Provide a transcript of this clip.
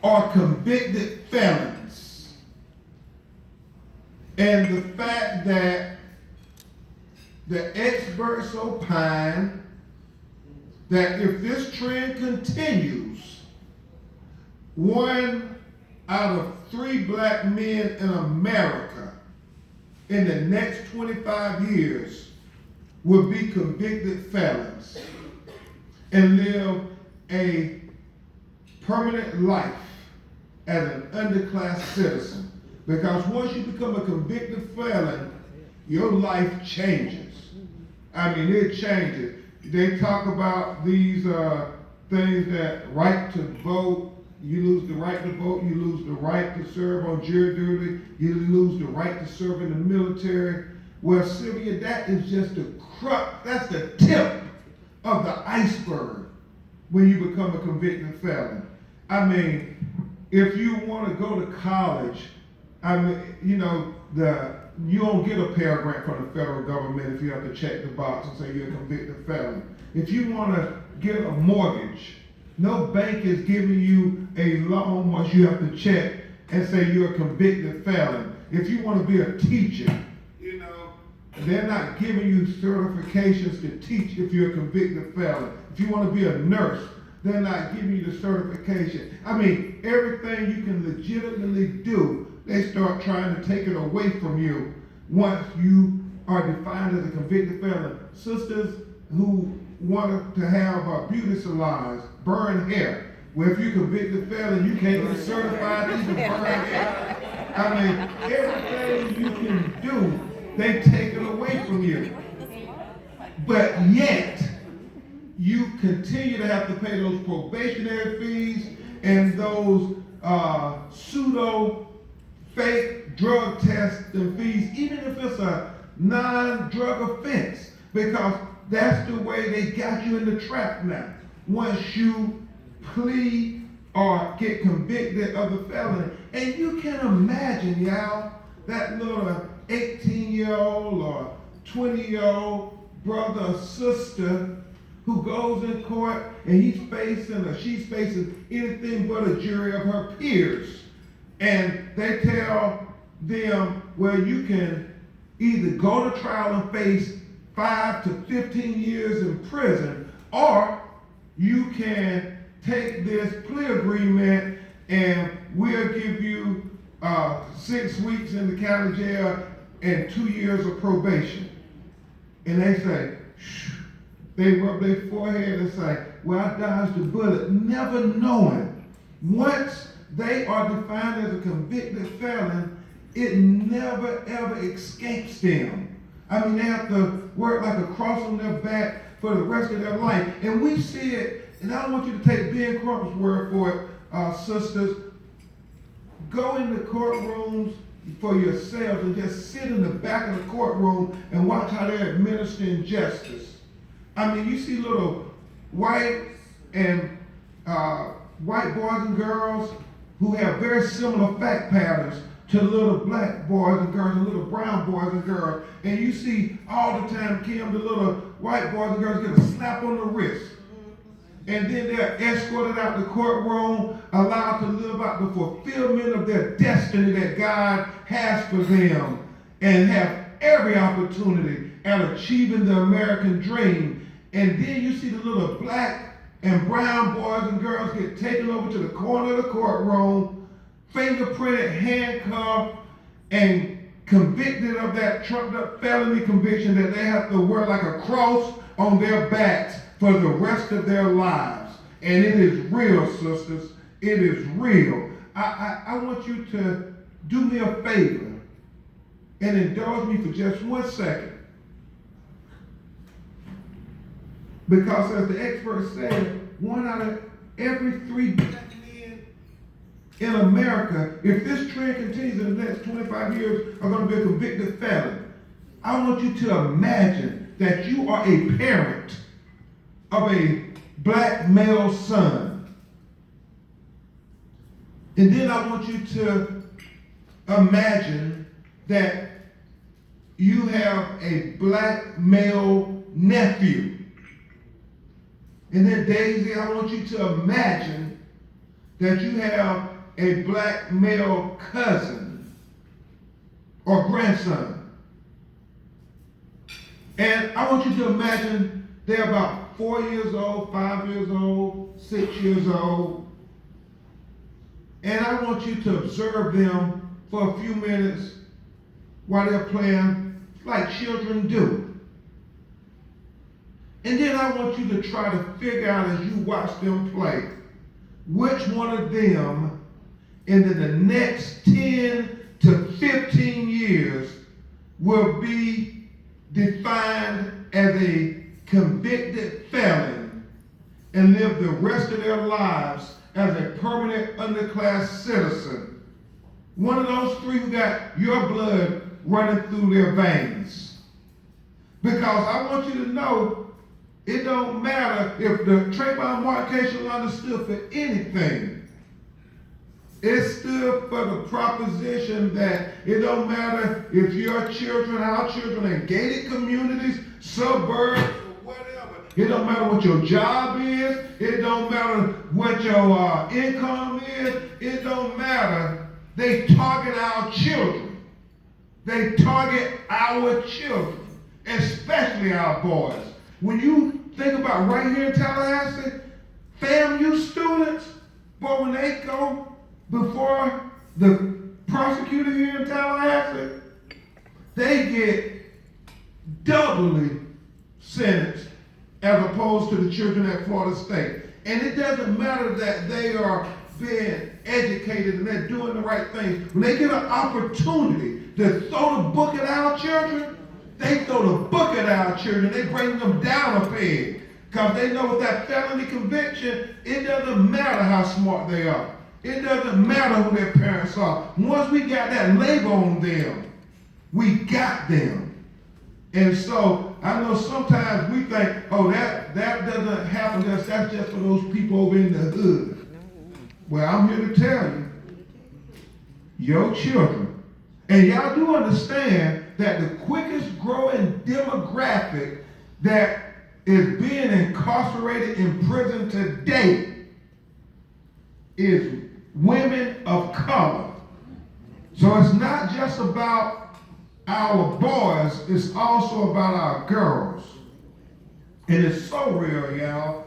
are convicted felons. And the fact that the experts opine that if this trend continues, 1 out of 3 black men in America in the next 25 years will be convicted felons and live a permanent life as an underclass citizen. Because once you become a convicted felon, your life changes. I mean, it changes. They talk about these things that right to vote, you lose the right to vote, you lose the right to serve on jury duty, you lose the right to serve in the military. Well, Sylvia, that is just the crux, that's the tip of the iceberg when you become a convicted felon. I mean, if you want to go to college, I mean, you know, you don't get a Pell Grant from the federal government if you have to check the box and say you're a convicted felon. If you want to get a mortgage, no bank is giving you a loan once you have to check and say you're a convicted felon. If you want to be a teacher, you know, they're not giving you certifications to teach if you're a convicted felon. If you want to be a nurse, they're not giving you the certification. I mean, everything you can legitimately do, they start trying to take it away from you once you are defined as a convicted felon. Sisters who wanted to have beauty salons, burn hair. Well, if you're a convicted felon, you can't get certified to even burn hair. I mean, everything you can do, they take it away from you. But yet, you continue to have to pay those probationary fees and those pseudo fake drug testing fees, even if it's a non-drug offense, because that's the way they got you in the trap now. Once you plead or get convicted of the felony, and you can imagine, y'all, that little 18-year-old or 20-year-old brother or sister who goes in court and he's facing or she's facing anything but a jury of her peers. And they tell them, well, you can either go to trial and face 5 to 15 years in prison, or you can take this plea agreement and we'll give you 6 weeks in the county jail and 2 years of probation. And they say, shh. They rub their forehead and say, well, I dodged a bullet, never knowing once they are defined as a convicted felon, it never ever escapes them. I mean, they have to work like a cross on their back for the rest of their life. And we see it, and I don't want you to take Ben Crump's word for it, sisters. Go in the courtrooms for yourselves and just sit in the back of the courtroom and watch how they're administering justice. I mean, you see little white and white boys and girls who have very similar fact patterns to little black boys and girls and little brown boys and girls. And you see all the time, Kim, the little white boys and girls get a slap on the wrist. And then they're escorted out the courtroom, allowed to live out the fulfillment of their destiny that God has for them, and have every opportunity at achieving the American dream. And then you see the little black and brown boys and girls get taken over to the corner of the courtroom, fingerprinted, handcuffed, and convicted of that trumped up felony conviction that they have to wear like a cross on their backs for the rest of their lives. And it is real, sisters. It is real. I want you to do me a favor and indulge me for just 1 second. Because as the experts said, 1 out of every 3 black men in America, if this trend continues in the next 25 years, are going to be a convicted felon. I want you to imagine that you are a parent of a black male son. And then I want you to imagine that you have a black male nephew. And then, Daisy, I want you to imagine that you have a black male cousin or grandson. And I want you to imagine they're about 4 years old, 5 years old, 6 years old. And I want you to observe them for a few minutes while they're playing like children do. And then I want you to try to figure out as you watch them play, which one of them in the next 10 to 15 years will be defined as a convicted felon and live the rest of their lives as a permanent underclass citizen. One of those three who got your blood running through their veins. Because I want you to know, it don't matter if the Trayvon Martin case line stood for anything. It stood for the proposition that it don't matter if your children, our children in gated communities, suburbs, or whatever. It don't matter what your job is. It don't matter what your income is. It don't matter. They target our children. They target our children, especially our boys. When you think about right here in Tallahassee, FAMU students, boy, when they go before the prosecutor here in Tallahassee, they get doubly sentenced as opposed to the children at Florida State. And it doesn't matter that they are being educated and they're doing the right things. When they get an opportunity to throw the book at our children, they throw the book at our children. They bring them down a peg. Because they know with that felony conviction, it doesn't matter how smart they are. It doesn't matter who their parents are. Once we got that label on them, we got them. And so I know sometimes we think, oh, that doesn't happen. That's just for those people over in the hood. Well, I'm here to tell you, your children, and y'all do understand that the quickest growing demographic that is being incarcerated in prison today is women of color. So it's not just about our boys, it's also about our girls. And it's so real, y'all,